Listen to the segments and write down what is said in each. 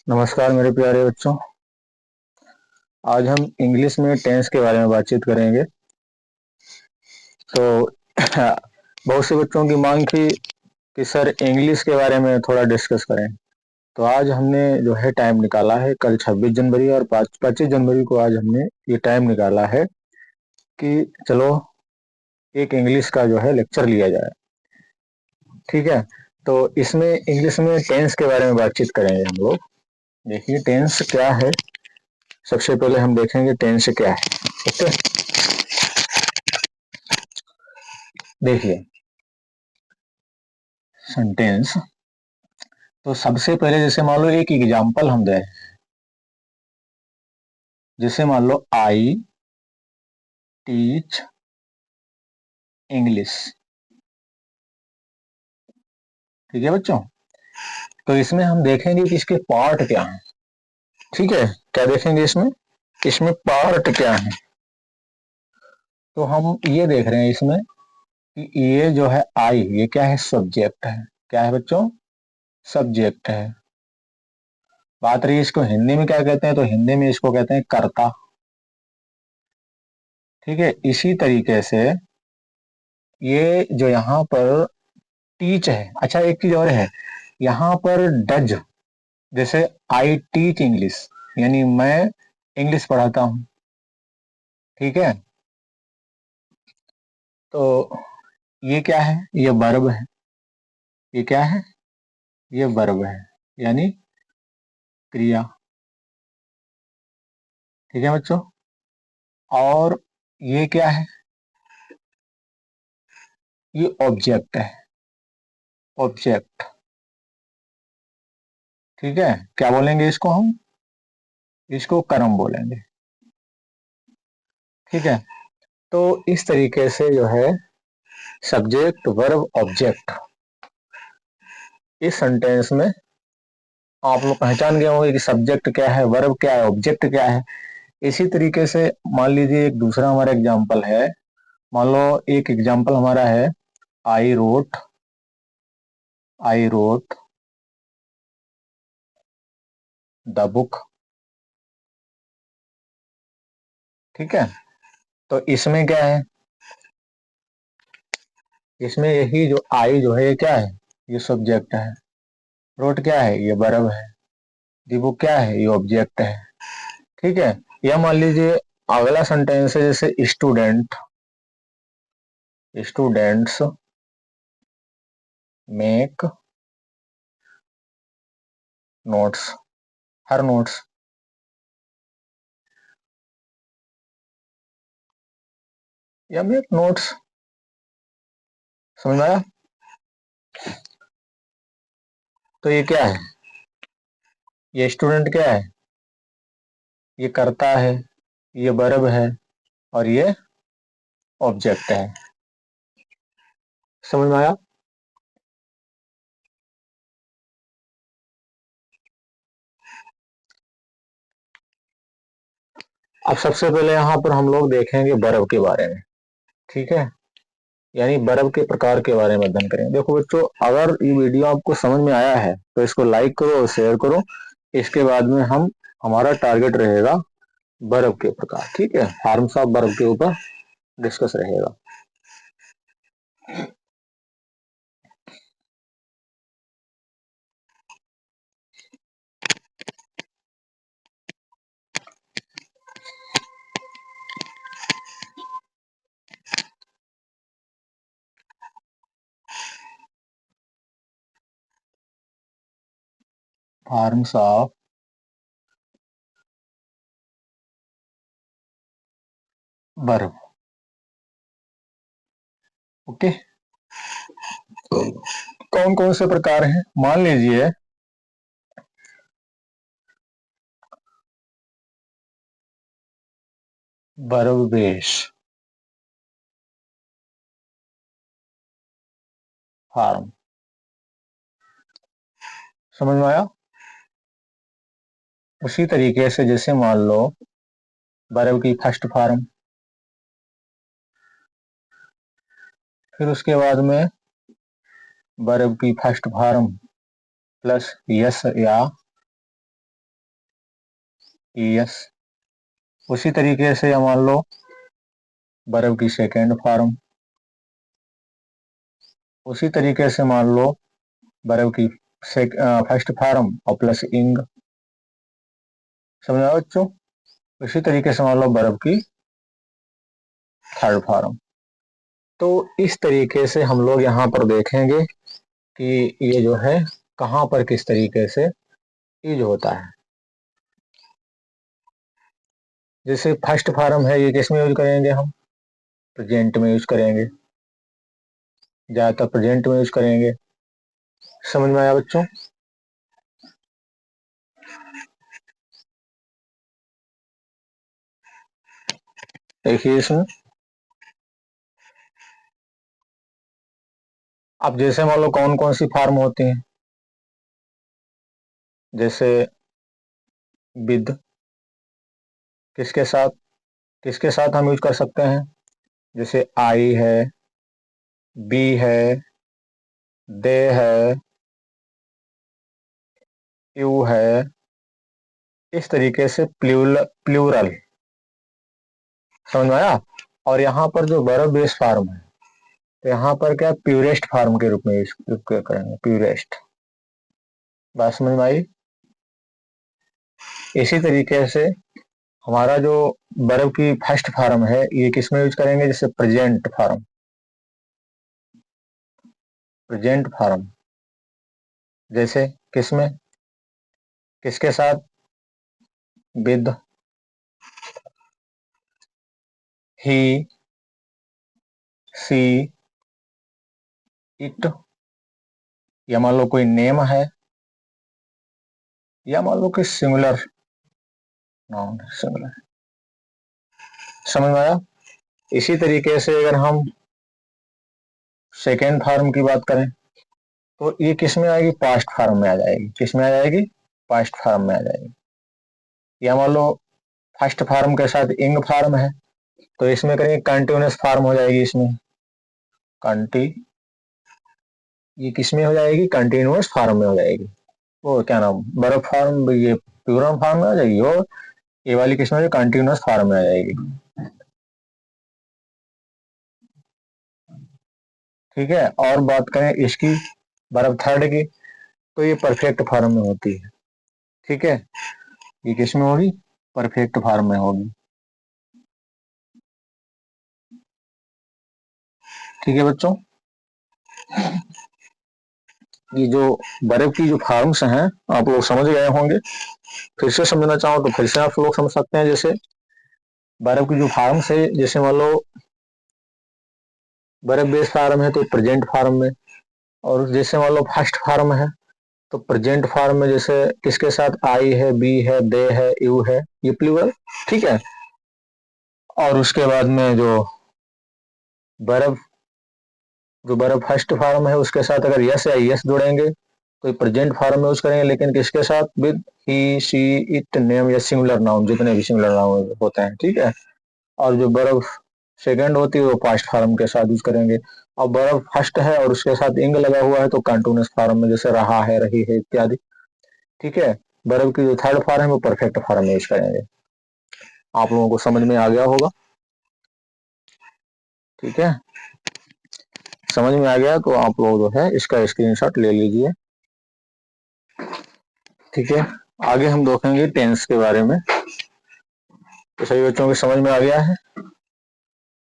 नमस्कार मेरे प्यारे बच्चों। आज हम इंग्लिश में टेंस के बारे में बातचीत करेंगे। तो बहुत से बच्चों की मांग थी कि सर इंग्लिश के बारे में थोड़ा डिस्कस करें। तो आज हमने जो है टाइम निकाला है। कल 26 जनवरी और 25 जनवरी को आज हमने ये टाइम निकाला है कि चलो एक इंग्लिश का जो है लेक्चर लिया जाए। ठीक है, तो इसमें इंग्लिश में टेंस के बारे में बातचीत करेंगे हम लोग। देखिए टेंस क्या है, सबसे पहले हम देखेंगे टेंस क्या है। ओके, देखिए सेंटेंस। तो सबसे पहले जैसे मान लो एक एग्जांपल हम दें, जैसे मान लो आई टीच इंग्लिश। ठीक है बच्चों, तो इसमें हम देखेंगे कि इसके पार्ट क्या हैं। ठीक है, क्या देखेंगे इसमें, इसमें पार्ट क्या है। तो हम ये देख रहे हैं इसमें कि ये जो है आई, ये क्या है, सब्जेक्ट है। क्या है बच्चों, सब्जेक्ट है। बात रही इसको हिंदी में क्या कहते हैं, तो हिंदी में इसको कहते हैं कर्ता। ठीक है, इसी तरीके से ये जो यहाँ पर टीच है, अच्छा एक चीज और है, यहाँ पर डज, जैसे आई टीच इंग्लिश, यानी मैं इंग्लिश पढ़ाता हूं। ठीक है, तो ये क्या है, ये वर्ब है। ये क्या है, ये वर्ब है, यानी क्रिया। ठीक है बच्चों, और ये क्या है, ये ऑब्जेक्ट है, ऑब्जेक्ट। ठीक है, क्या बोलेंगे इसको हम, इसको कर्म बोलेंगे। ठीक है, तो इस तरीके से जो है सब्जेक्ट वर्ब ऑब्जेक्ट, इस सेंटेंस में आप लोग पहचान गए होंगे कि सब्जेक्ट क्या है, वर्ब क्या है, ऑब्जेक्ट क्या है। इसी तरीके से मान लीजिए एक दूसरा हमारा एग्जाम्पल है। मान लो एक एग्जाम्पल हमारा है, I wrote, I wrote the book. ठीक है, तो इसमें क्या है, इसमें यही जो आई जो है ये क्या है, ये सब्जेक्ट है। रोट क्या है, ये वर्ब है। दी बुक क्या है, ये ऑब्जेक्ट है। ठीक है, या मान लीजिए अगला सेंटेंस है जैसे स्टूडेंट, स्टूडेंट्स मेक नोट्स, हर नोट्स, या मेक नोट्स। समझ में आया। तो ये क्या है, ये स्टूडेंट क्या है, ये करता है, ये वर्ब है, और ये ऑब्जेक्ट है। समझ में आया। अब सबसे पहले यहाँ पर हम लोग देखेंगे वर्ब के बारे में। ठीक है, यानी वर्ब के प्रकार के बारे में अध्ययन करेंगे। देखो बच्चों, अगर ये वीडियो आपको समझ में आया है तो इसको लाइक करो और शेयर करो। इसके बाद में हम, हमारा टारगेट रहेगा वर्ब के प्रकार। ठीक है, फॉर्म्स ऑफ वर्ब के ऊपर डिस्कस रहेगा। Forms of verb. ओके, कौन कौन से प्रकार हैं, मान लीजिए वर्ब बेस फॉर्म। समझ में आया। उसी तरीके से जैसे मान लो वर्ब की फर्स्ट फॉर्म, फिर उसके बाद में वर्ब की फर्स्ट फॉर्म प्लस यस या ईएस। उसी तरीके से मान लो वर्ब की सेकेंड फॉर्म, उसी तरीके से मान लो वर्ब की फर्स्ट फॉर्म और प्लस इंग। समझ आए बच्चों? इसी तरीके से मान लो वर्ब की थर्ड फॉर्म। तो इस तरीके से हम लोग यहाँ पर देखेंगे कि ये जो है कहाँ पर किस तरीके से यूज होता है। जैसे फर्स्ट फॉर्म है, ये किस में यूज करेंगे हम? प्रेजेंट में यूज करेंगे, ज्यादातर प्रेजेंट में यूज करेंगे। समझ में आया बच्चों? देखिए इसमें अब जैसे मान लो कौन कौन सी फॉर्म होती हैं, जैसे विद, किसके साथ, किसके साथ हम यूज कर सकते हैं? जैसे आई है, बी है, दे है, यू है। इस तरीके से प्लूरल। समझ में आया? और यहाँ पर जो वर्ब बेस फॉर्म है, तो यहाँ पर क्या प्यूरेस्ट फॉर्म के रूप में यूज करेंगे, प्यूरेस्ट। बात समझ में आई? इसी तरीके से हमारा जो वर्ब की फर्स्ट फॉर्म है, ये किस में यूज करेंगे? जैसे प्रेजेंट फॉर्म, प्रेजेंट फॉर्म जैसे किस में, किसके साथ? विद, ही, सी, इट, या मान लो कोई नेम है, या मान लो कि सिंगुलर नाउन, सिंगुलर। समझ में आया? इसी तरीके से अगर हम सेकेंड फॉर्म की बात करें, तो ये किस में आएगी? पास्ट फॉर्म में आ जाएगी। किस में आ जाएगी? पास्ट फॉर्म में आ जाएगी। या मान लो फर्स्ट फॉर्म के साथ इंग फॉर्म है, तो इसमें करेंगे कंटिन्यूअस फॉर्म हो जाएगी। इसमें कंटी, ये किस में हो जाएगी? कंटिन्यूअस फॉर्म में हो जाएगी। वो क्या नाम, वर्ब फॉर्म, ये प्लूरल फॉर्म में आ जाएगी, और ये वाली किस में? कंटिन्यूअस फॉर्म में आ जाएगी। ठीक है। और बात करें इसकी, वर्ब थर्ड की, तो ये परफेक्ट फॉर्म में होती है। ठीक है, ये किस में होगी? परफेक्ट फॉर्म में होगी। ठीक है बच्चों, ये जो वर्ब की जो फॉर्म्स हैं आप लोग समझ गए होंगे। फिर से समझना चाहो तो फिर से आप लोग समझ सकते हैं। जैसे वर्ब की जो फॉर्म्स है, जैसे मान लो वर्ब बेस फॉर्म है तो प्रेजेंट फॉर्म में, और जैसे मान लो फर्स्ट फॉर्म है तो प्रेजेंट फॉर्म में जैसे किसके साथ? आई है, बी है, दे है, यू है, ये प्लूरल। ठीक है। और उसके बाद में जो वर्ब, जो वर्ब फर्स्ट फॉर्म है उसके साथ अगर यस या यस जोड़ेंगे तो प्रेजेंट फॉर्म में यूज करेंगे, लेकिन किसके साथ? With, he, she, it, name या सिंगुलर नाउन, जितने भी सिंगुलर नाउन होते हैं। ठीक है। और जो वर्ब सेकंड होती है वो पास्ट फॉर्म के साथ यूज करेंगे। अब वर्ब फर्स्ट है और उसके साथ इंग लगा हुआ है तो कंटिन्यूअस फॉर्म में, जैसे रहा है, रही है इत्यादि। ठीक है। वर्ब की जो थर्ड फॉर्म है वो परफेक्ट फॉर्म में यूज करेंगे। आप लोगों को समझ में आ गया होगा? ठीक है, समझ में आ गया तो आप लोग जो है इसका स्क्रीनशॉट ले लीजिए। ठीक है, आगे हम देखेंगे टेंस के बारे में। तो सभी बच्चों को समझ में आ गया है?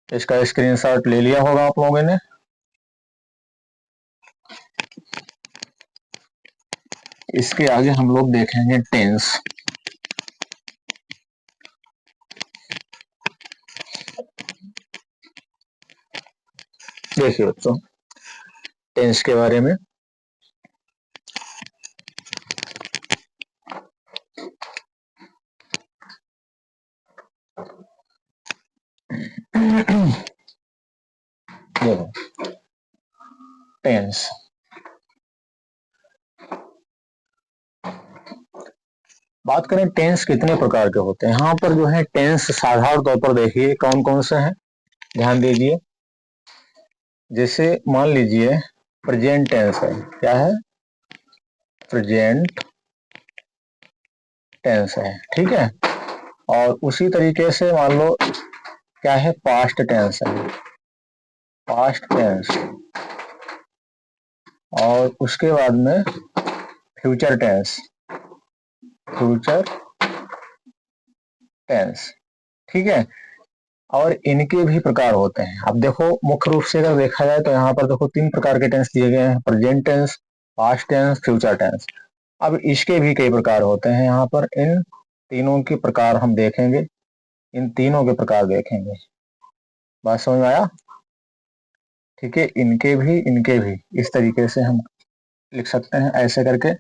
इसका स्क्रीनशॉट ले लिया होगा आप लोगों ने। इसके आगे हम लोग देखेंगे टेंस। देखिए बच्चों, टेंस के बारे में देखो, टेंस, बात करें टेंस कितने प्रकार के होते हैं। यहाँ पर जो है टेंस साधारण तौर पर देखिए कौन कौन से हैं, ध्यान दीजिए। जैसे मान लीजिए प्रेजेंट टेंस है, क्या है? प्रेजेंट टेंस है। ठीक है। और उसी तरीके से मान लो क्या है, पास्ट टेंस है, पास्ट टेंस, और उसके बाद में फ्यूचर टेंस, फ्यूचर टेंस। ठीक है, और इनके भी प्रकार होते हैं। अब देखो मुख्य रूप से अगर देखा जाए तो यहाँ पर देखो 3 प्रकार के टेंस दिए गए हैं, present tense, past tense, future tense. अब इसके भी कई प्रकार होते हैं, यहाँ पर इन तीनों के प्रकार हम देखेंगे, इन तीनों के प्रकार देखेंगे। बात समझ में आया? ठीक है, इनके भी इस तरीके से हम लिख सकते हैं ऐसे करके।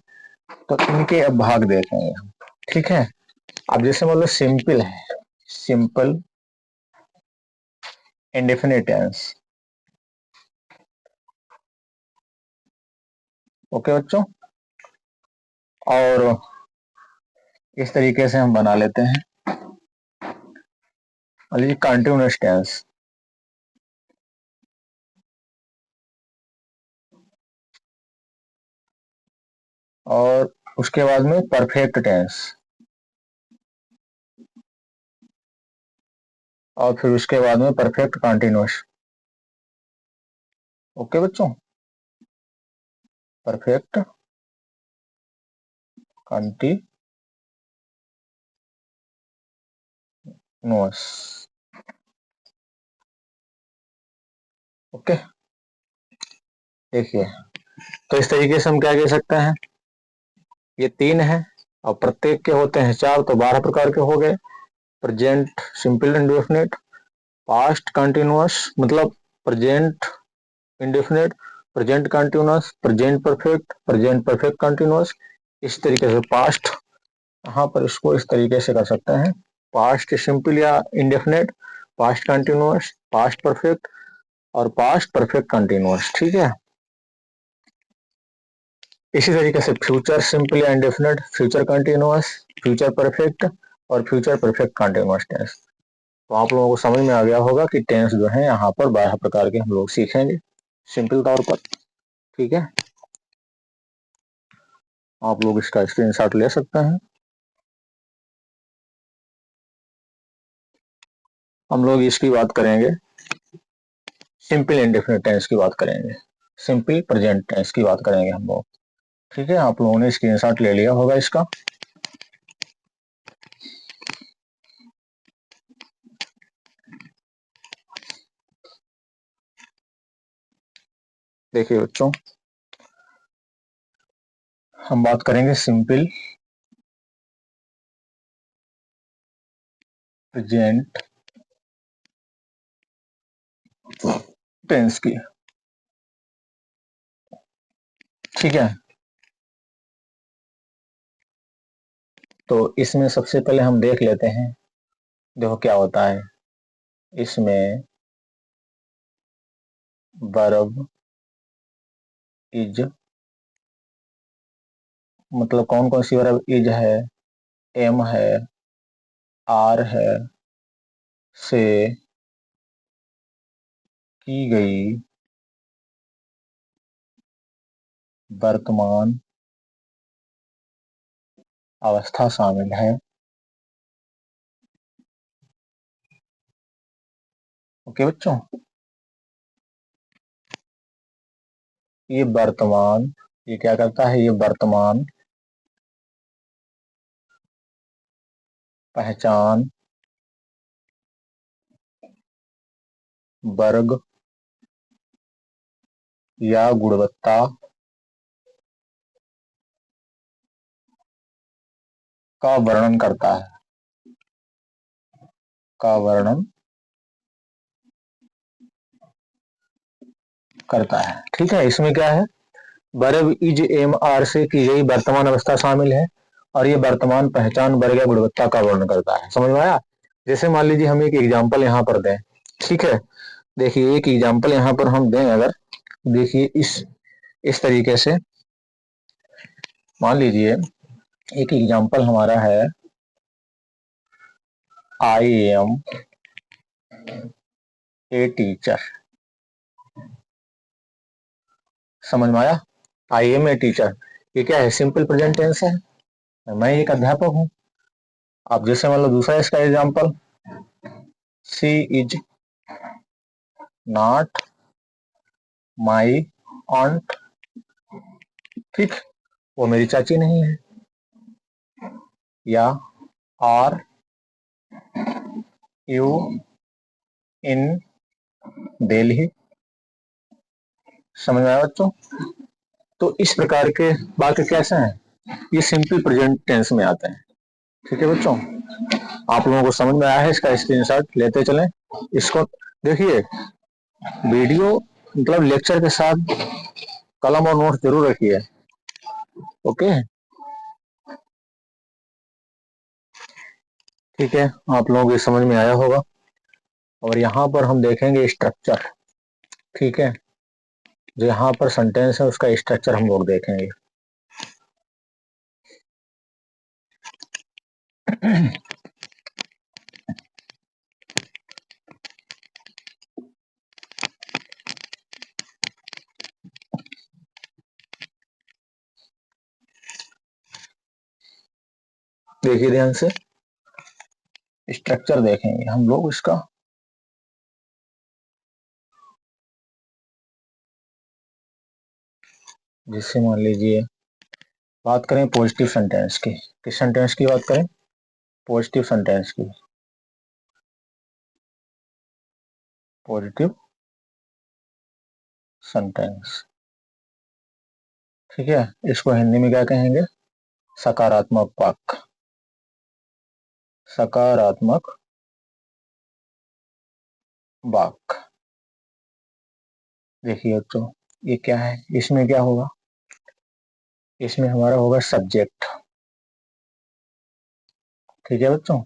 तो इनके अब भाग देखेंगे हम। ठीक है, अब जैसे मतलब सिंपल है, सिंपल इंडेफिनिट टेंस। ओके बच्चों, और इस तरीके से हम बना लेते हैं कंटिन्यूअस टेंस, और उसके बाद में परफेक्ट टेंस, और फिर उसके बाद में परफेक्ट कंटिन्यूअस। ओके बच्चों, परफेक्ट कंटिन्यूअस। ओके, देखिए तो इस तरीके से हम क्या कह सकते हैं, ये 3 है और प्रत्येक के होते हैं 4, तो 12 प्रकार के हो गए। Present simple indefinite, past continuous मतलब present indefinite, present continuous, present perfect continuous. इस तरीके से पास्ट, यहाँ पर इसको इस तरीके से कर सकते हैं, पास्ट सिंपल या indefinite, past continuous, past perfect और पास्ट परफेक्ट कंटिन्यूअस। ठीक है, इसी तरीके से फ्यूचर सिंपल या indefinite, future continuous, future perfect और फ्यूचर परफेक्ट कंटिन्यूअस टेंस। तो आप लोगों को समझ में आ गया होगा कि टेंस जो है यहाँ पर 12 प्रकार के हम लोग सीखेंगे सिंपल तौर पर। ठीक है, आप लोग इसका स्क्रीनशॉट ले सकते हैं। हम लोग इसकी बात करेंगे, सिंपल इंडेफिनिट टेंस की बात करेंगे, सिंपल प्रेजेंट टेंस की बात करेंगे हम लोग। ठीक है, आप लोगों ने स्क्रीनशॉट ले लिया होगा इसका। देखिए बच्चों, हम बात करेंगे सिंपल प्रेजेंट टेंस की। ठीक है, तो इसमें सबसे पहले हम देख लेते हैं, देखो क्या होता है इसमें, वर्ब इज, मतलब कौन कौन सी वर्ब इज है, एम है, आर है, से की गई वर्तमान अवस्था शामिल है। ओके बच्चों, ये वर्तमान, ये क्या करता है, ये वर्तमान पहचान वर्ग या गुणवत्ता का वर्णन करता है, का वर्णन करता है। ठीक है, इसमें क्या है, वर्ब इज एम आर से की गई वर्तमान अवस्था शामिल है, और ये वर्तमान पहचान वर्ग या गुणवत्ता का वर्णन करता है। समझ में आया? जैसे मान लीजिए हम एक एग्जांपल यहाँ पर दें। ठीक है, देखिए एक एग्जांपल यहाँ पर हम दें अगर, देखिए इस तरीके से मान लीजिए एक एग्जांपल हमारा है, आई एम ए टीचर। समझ में आया? आई एम ए टीचर, ये क्या है, सिंपल प्रेजेंट टेंस है, मैं एक अध्यापक हूँ। अब जैसे मान लो दूसरा इसका example, she is not my aunt, ठीक, वो मेरी चाची नहीं है। या आर यू इन दिल्ली, समझ में आया बच्चों? तो इस प्रकार के वाक्य कैसे हैं, ये सिंपल प्रेजेंट टेंस में आते हैं। ठीक है बच्चों, आप लोगों को समझ में आया है? इसका स्क्रीनशॉट लेते चलें। इसको देखिए, वीडियो मतलब लेक्चर के साथ कलम और नोट जरूर रखिए। ओके, ठीक है, आप लोगों को समझ में आया होगा। और यहाँ पर हम देखेंगे स्ट्रक्चर, ठीक है, जो यहाँ पर सेंटेंस है उसका स्ट्रक्चर हम लोग देखेंगे। देखिए ध्यान से, स्ट्रक्चर देखेंगे हम लोग इसका। जिससे मान लीजिए बात करें पॉजिटिव सेंटेंस की, किस सेंटेंस की बात करें? पॉजिटिव सेंटेंस की। पॉजिटिव सेंटेंस, ठीक है, इसको हिंदी में क्या कहेंगे? सकारात्मक वाक्य। सकारात्मक वाक्य। देखिए तो ये क्या है, इसमें क्या होगा? इसमें हमारा होगा सब्जेक्ट, ठीक है बच्चों,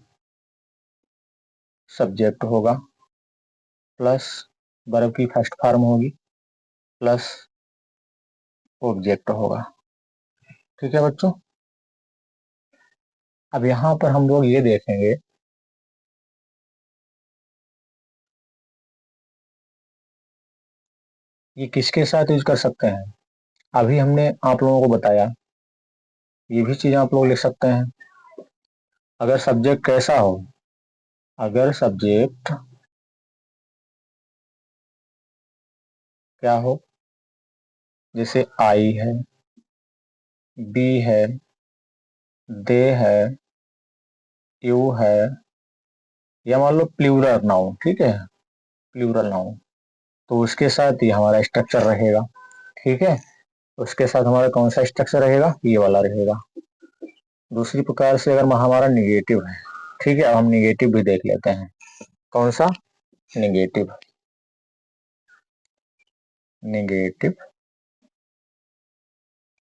सब्जेक्ट होगा प्लस वर्ब की फर्स्ट फॉर्म होगी प्लस ऑब्जेक्ट होगा। ठीक है बच्चों, अब यहां पर हम लोग ये देखेंगे ये किसके साथ यूज कर सकते हैं। अभी हमने आप लोगों को बताया, ये भी चीज आप लोग लिख सकते हैं। अगर सब्जेक्ट कैसा हो, अगर सब्जेक्ट क्या हो, जैसे आई है, बी है, दे है, यू है, या मान लो प्लूरल नाउन, ठीक है, प्लूरल नाउन, तो उसके साथ ही हमारा स्ट्रक्चर रहेगा। ठीक है, उसके साथ हमारा कौन सा स्ट्रक्चर रहेगा? ये वाला रहेगा। दूसरी प्रकार से अगर हमारा निगेटिव है, ठीक है, अब हम निगेटिव भी देख लेते हैं। कौन सा? निगेटिव। निगेटिव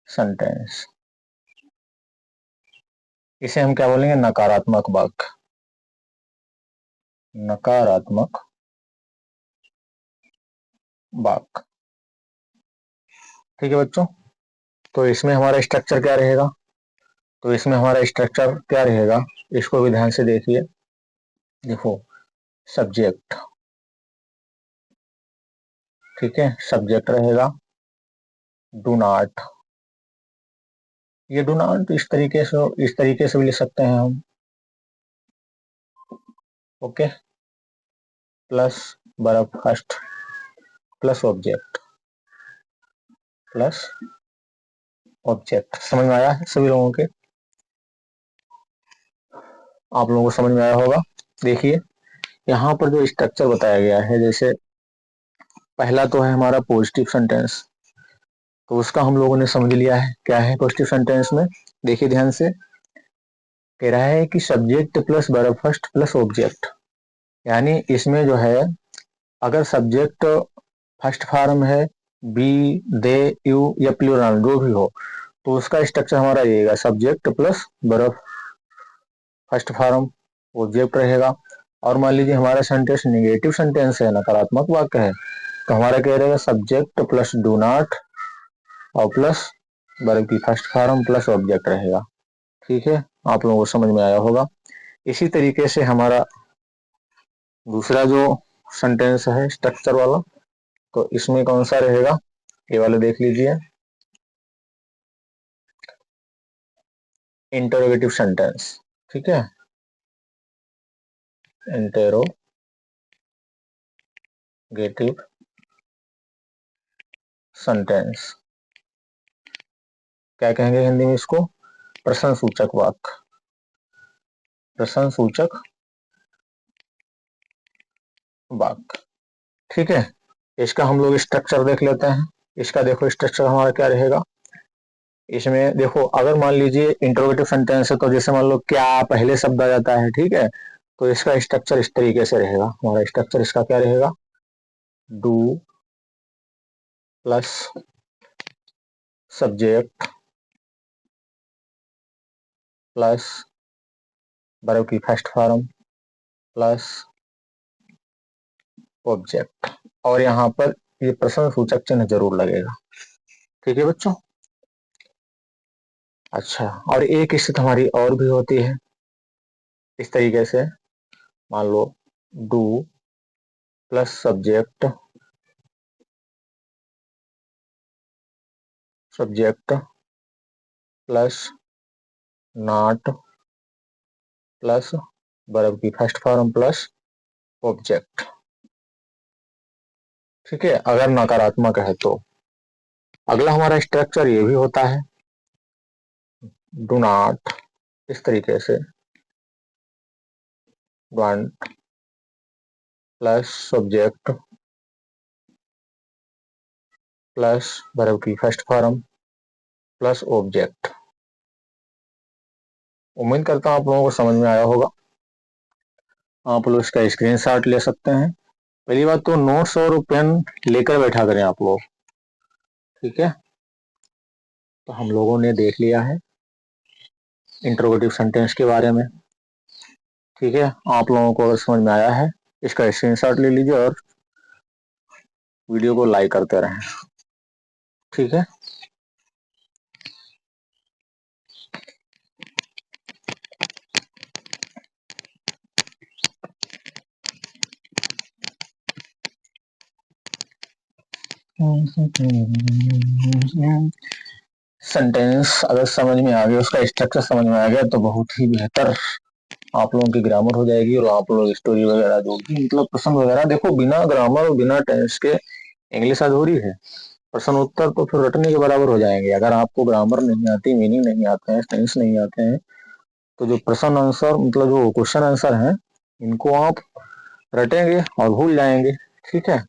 सेंटेंस, इसे हम क्या बोलेंगे? नकारात्मक वाक्य। नकारात्मक वाक्य, ठीक है बच्चों। तो इसमें हमारा स्ट्रक्चर क्या रहेगा? तो इसमें हमारा स्ट्रक्चर क्या रहेगा, इसको भी ध्यान से देखिए। देखो, सब्जेक्ट, ठीक है, सब्जेक्ट रहेगा डू नॉट। ये डू नॉट इस तरीके से भी लिख सकते हैं हम। Okay, plus verb first plus object, plus object. समझ में आया है सभी लोगों के? आप लोगों को समझ में आया होगा। देखिए यहाँ पर जो स्ट्रक्चर बताया गया है, जैसे पहला तो है हमारा पॉजिटिव सेंटेंस, तो उसका हम लोगों ने समझ लिया है क्या है पॉजिटिव सेंटेंस में। देखिए ध्यान से, कह रहा है कि subject plus verb first plus object, यानी इसमें जो है अगर सब्जेक्ट फर्स्ट फॉर्म है, बी, दे, यू या प्लूरल जो भी हो, तो उसका स्ट्रक्चर हमारा रहेगा subject plus verb first form object रहेगा। और मान लीजिए हमारा सेंटेंस निगेटिव सेंटेंस है, नकारात्मक वाक्य है, तो हमारा क्या रहेगा? सब्जेक्ट प्लस डू नॉट और प्लस वर्ब की फर्स्ट फॉर्म प्लस ऑब्जेक्ट रहेगा। ठीक है, आप लोगों को समझ में आया होगा। इसी तरीके से हमारा दूसरा जो सेंटेंस है स्ट्रक्चर वाला, तो इसमें कौन सा रहेगा? ये वाले देख लीजिए, इंटरोगेटिव सेंटेंस, ठीक है, इंटेरोगेटिव सेंटेंस, क्या कहेंगे हिंदी में इसको? प्रश्नसूचक वाक्य, प्रश्नसूचक वाक्य। ठीक है, इसका हम लोग स्ट्रक्चर देख लेते हैं। इसका देखो स्ट्रक्चर हमारा क्या रहेगा। इसमें देखो, अगर मान लीजिए इंट्रोगेटिव सेंटेंस है तो जैसे मान लो क्या पहले शब्द आ जाता है, ठीक है, तो इसका स्ट्रक्चर इस तरीके से रहेगा। हमारा स्ट्रक्चर इसका क्या रहेगा? Do plus subject plus verb की फर्स्ट फॉर्म प्लस ऑब्जेक्ट, और यहाँ पर ये प्रश्न सूचक चिन्ह जरूर लगेगा। ठीक है बच्चों। अच्छा, और एक स्थिति हमारी और भी होती है इस तरीके से, मान लो do plus subject plus not plus verb की फर्स्ट फॉर्म प्लस ऑब्जेक्ट। ठीक है, अगर नकारात्मक है तो अगला हमारा स्ट्रक्चर ये भी होता है, डू नॉट, इस तरीके से don't plus subject plus verb की फर्स्ट फॉर्म प्लस ऑब्जेक्ट। उम्मीद करता हूं आप लोगों को समझ में आया होगा। आप लोग इसका स्क्रीनशॉट ले सकते हैं। पहली बात तो नोट्स और पेन लेकर बैठा करें आप लोग। ठीक है, तो हम लोगों ने देख लिया है इंट्रोगेटिव सेंटेंस के बारे में। ठीक है, आप लोगों को अगर समझ में आया है इसका स्क्रीनशॉट ले लीजिए और वीडियो को लाइक करते रहें। ठीक है, सेंटेंस अगर समझ में आ गया, उसका स्ट्रक्चर समझ में आ गया तो बहुत ही बेहतर आप लोगों की ग्रामर हो जाएगी। और आप लोग स्टोरी वगैरह जो भी मतलब प्रश्न वगैरह, देखो बिना ग्रामर और बिना टेंस के इंग्लिश अधूरी है। प्रश्न उत्तर तो फिर रटने के बराबर हो जाएंगे। अगर आपको ग्रामर नहीं आती, मीनिंग नहीं आते हैं, टेंस नहीं आते हैं, तो जो प्रश्न आंसर मतलब जो क्वेश्चन आंसर है इनको आप रटेंगे और भूल जाएंगे। ठीक है,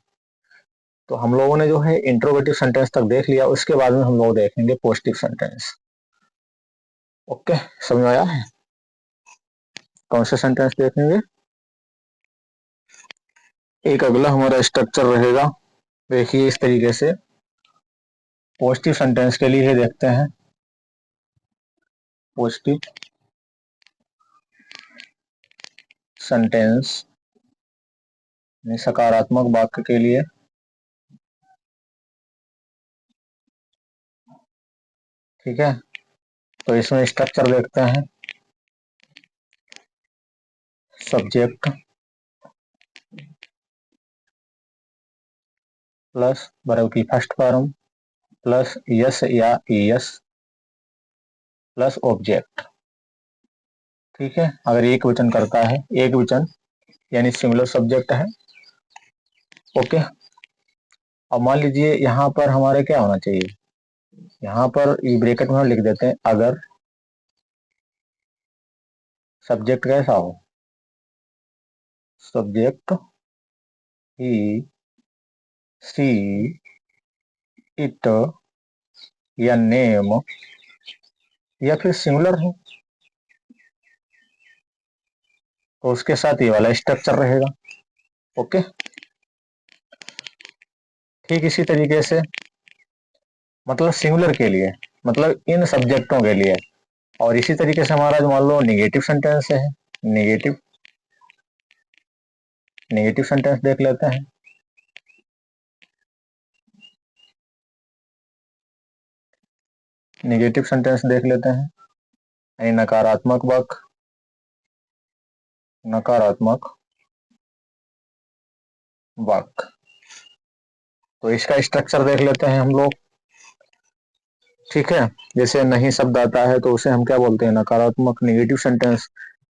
तो हम लोगों ने जो है इंट्रोगेटिव सेंटेंस तक देख लिया, उसके बाद में हम लोग देखेंगे पॉजिटिव सेंटेंस। ओके, समझ में आया है? कौन से सेंटेंस देखेंगे? एक अगला हमारा स्ट्रक्चर रहेगा, देखिए इस तरीके से। पॉजिटिव सेंटेंस के लिए देखते हैं, पॉजिटिव सेंटेंस सकारात्मक वाक्य के लिए। ठीक है, तो इसमें स्ट्रक्चर देखते हैं, सब्जेक्ट प्लस वर्ब की फर्स्ट फॉर्म प्लस यस या ईएस प्लस ऑब्जेक्ट। ठीक है, अगर एक वचन करता है, एक वचन यानी सिंगुलर सब्जेक्ट है। ओके, अब मान लीजिए यहाँ पर हमारे क्या होना चाहिए, यहाँ पर ये ब्रैकेट में लिख देते हैं, अगर सब्जेक्ट कैसा हो, सब्जेक्ट ही सी इट या नेम या फिर सिंगुलर हो, तो उसके साथ ये वाला स्ट्रक्चर रहेगा। ओके, ठीक इसी तरीके से मतलब सिंगुलर के लिए, मतलब इन सब्जेक्टों के लिए। और इसी तरीके से हमारा जो मान लो नेगेटिव सेंटेंस है, नेगेटिव नेगेटिव सेंटेंस देख लेते हैं। नेगेटिव सेंटेंस देख लेते हैं, यानी नकारात्मक वाक्य, नकारात्मक वाक्य। तो इसका स्ट्रक्चर देख लेते हैं हम लोग। ठीक है, जैसे नहीं शब्द आता है तो उसे हम क्या बोलते हैं, नकारात्मक नेगेटिव सेंटेंस।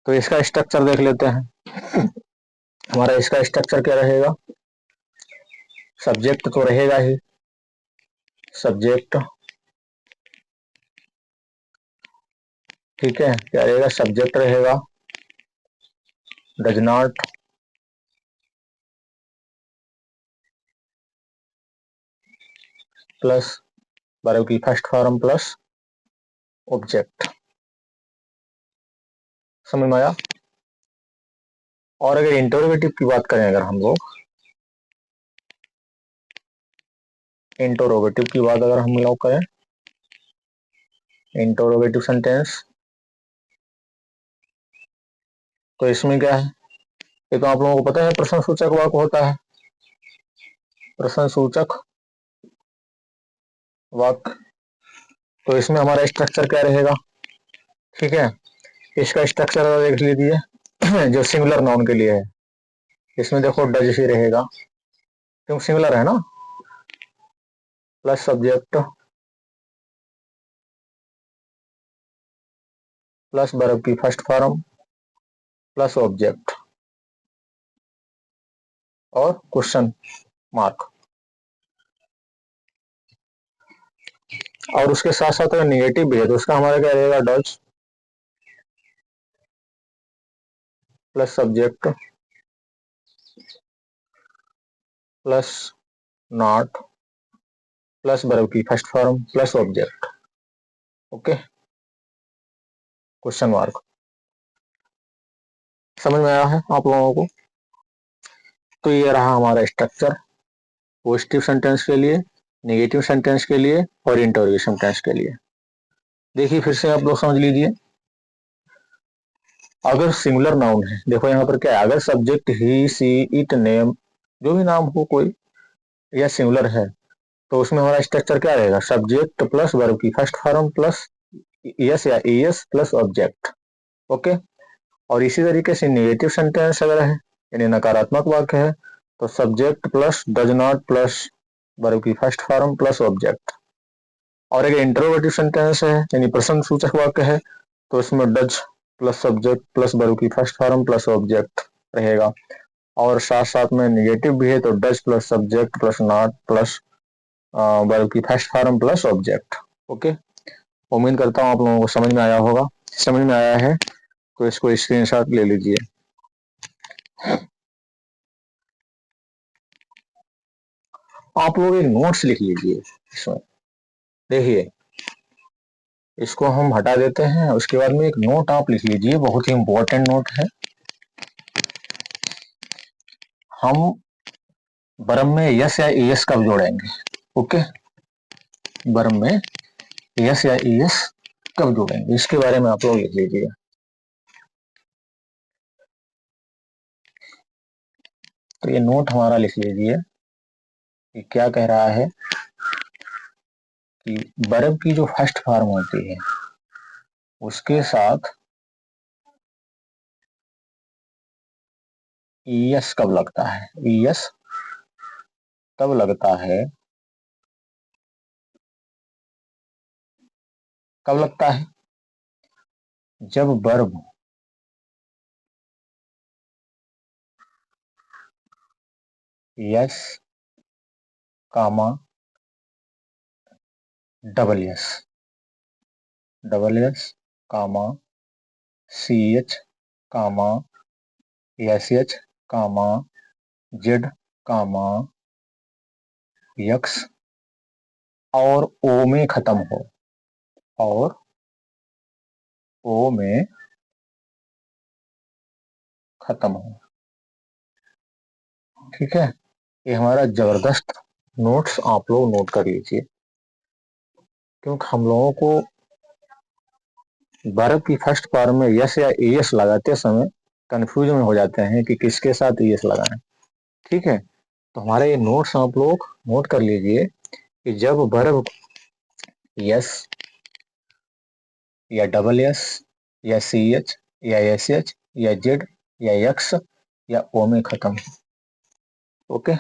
तो इसका स्ट्रक्चर देख लेते हैं। हमारा इसका स्ट्रक्चर क्या रहेगा, सब्जेक्ट तो रहेगा ही, सब्जेक्ट, ठीक है, क्या रहेगा, सब्जेक्ट रहेगा, डज नॉट प्लस वर्ब की फर्स्ट फॉर्म प्लस ऑब्जेक्ट, समझ में आया। और अगर इंटरोगेटिव की बात करें, अगर हम लोग इंटरोगेटिव की बात अगर हम लोग करें, इंटरोगेटिव सेंटेंस, तो इसमें क्या है, ये तो आप लोगों को पता है प्रश्न सूचक वाक्य होता है, प्रश्न सूचक वाक्य। तो इसमें हमारा स्ट्रक्चर क्या रहेगा, ठीक है, इसका स्ट्रक्चर देख लीजिए जो सिंगुलर नाउन के लिए है, इसमें देखो डज ही रहेगा, क्योंकि सिंगुलर है ना, प्लस सब्जेक्ट प्लस वर्ब की फर्स्ट फॉर्म प्लस ऑब्जेक्ट और क्वेश्चन मार्क। और उसके साथ साथ अगर निगेटिव भी है तो उसका हमारा क्या रहेगा, does plus subject plus not plus verb की first form plus object, okay, question mark. समझ में आया है आप लोगों को। तो ये रहा हमारा स्ट्रक्चर पॉजिटिव सेंटेंस के लिए, नेगेटिव सेंटेंस के लिए और इंटरोगेशन सेंटेंस के लिए। देखिए फिर से आप लोग समझ लीजिए, अगर सिंगुलर नाउन है, देखो यहाँ पर क्या है, अगर subject he see it name जो भी नाम हो कोई या सिंगुलर है, तो उसमें हमारा स्ट्रक्चर क्या रहेगा, सब्जेक्ट प्लस वर्ब की फर्स्ट फॉर्म प्लस यस या एस प्लस ऑब्जेक्ट, ओके। और इसी तरीके से नेगेटिव सेंटेंस अगर है यानी नकारात्मक वाक्य है, तो subject plus does not plus verb की फर्स्ट फॉर्म प्लस ऑब्जेक्ट। और अगर इंटरोगेटिव सेंटेंस है यानी प्रश्न सूचक वाक्य है, तो इसमें does plus subject plus verb की फर्स्ट फॉर्म प्लस ऑब्जेक्ट रहेगा। और साथ साथ में निगेटिव भी है तो does plus subject plus not plus verb की first form plus object, okay. उम्मीद करता हूँ आप लोगों को समझ में आया होगा। समझ में आया है तो इसको स्क्रीनशॉट ले लीजिए। आप लोग एक नोट्स लिख लीजिए इसमें, देखिए इसको हम हटा देते हैं, उसके बाद में एक नोट आप लिख लीजिए, बहुत ही इंपॉर्टेंट नोट है। हम वर्ब में यस या एस कब जोड़ेंगे, ओके, वर्ब में यस या एस कब जोड़ेंगे, इसके बारे में आप लोग लिख लीजिए। तो ये नोट हमारा लिख लीजिए कि क्या कह रहा है कि वर्ब की जो फर्स्ट फॉर्म होती है उसके साथ ईएस कब लगता है, ईएस कब लगता है, कब लगता है, जब वर्ब यस कामा डबल यस, डबल यस कामा सी एच कामा एस एच कामा जेड कामा यक्स और ओ में खत्म हो, और ओ में खत्म हो, ठीक है। ये हमारा जबरदस्त नोट्स आप लोग नोट कर लीजिए, क्योंकि हम लोगों को वर्ब की फर्स्ट फॉर्म में यस या एस लगाते समय कंफ्यूज में हो जाते हैं कि किसके साथ एस लगाएं, ठीक है। तो हमारे ये नोट्स आप लोग नोट कर लीजिए कि जब वर्ब यस या डबल एस या सी एच या एस एच या जेड या एक्स या ओ में खत्म, ओके।